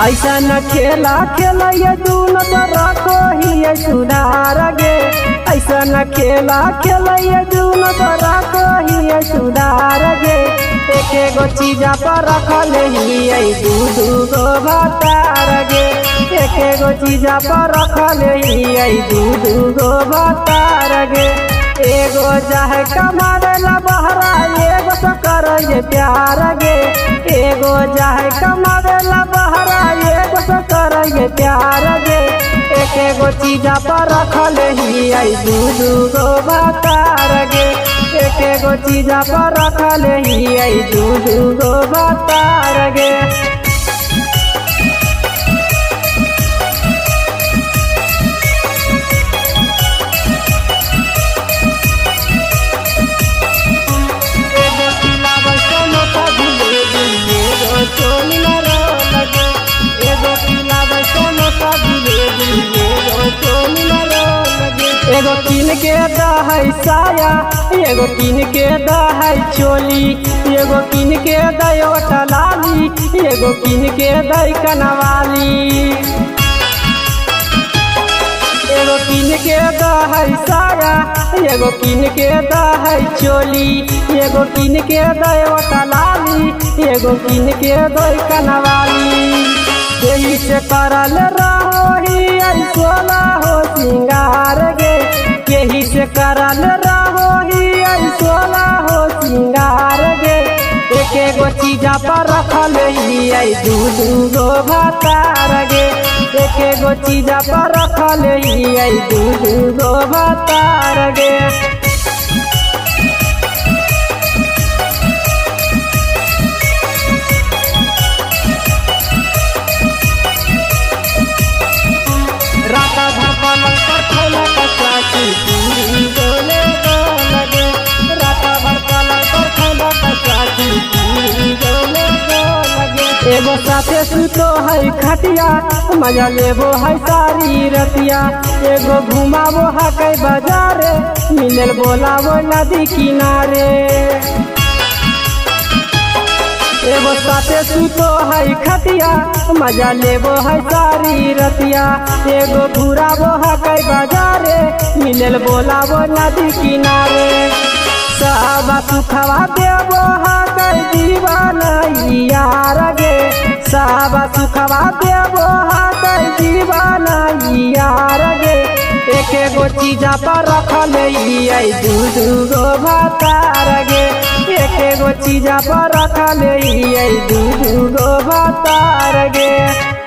ऐसा न खेला खेला ये दून तो रखो ही सुधार गे। ऐसा न खेला खेला ये दून तो रखो ही सुधार गे। एक एगो चीजा पर रखल ही दू गो भतार गे। एक एगो चीजा पर रखल ही दू गो भतार गे। एगो जाहे कमारे ला बहरा एगो तो करे प्यार गे। एगो जाहे कमारे ला बहरा एगो तो करे प्यार गे। एक एगो चीजा पर रखल ही दू गो भतार गे। एक एगो चीजा पर रखल ही दू गो भतार गे। एगो किन के दहै साया एगो किन के दहै चोली। एगो किन के दई ओटलाली एगो किन के दई कनवाली। एगो किन के दहै साया एगो किन के दहै चोली। एगो किन के दई ओटलाली एगो किन के दई कनवाली। यही से करल रहो ही सोला हो सिंगार गे। यही से करल रहो ही सोला हो सिंगार गे। एक एगो चीजा पर रखल ही दू गो भतार गे। एक एगो चीजा पर रखल ही दू गो भतार गे। एगो साथे सुतो है खटिया मजा लेबो है सारी रतिया। एगो घुमाबो है कई बाजारे मिलल बोलाबो नदी किनारे। एगो साथे सुतो है खटिया मजा लेबो है सारी रतिया। एगो घुराबो है कई बाजारे मिलल बोलाबो नदी किनारे। सब सुखवा देबो है कई दीवाना यार गे। सब सुखवा देबो है कई दीवाना यार गे। एक एगो चीजा पर रखल ही दू गो भतार गे। एक एगो चीजा पर रखल ही दू गो भतार गे।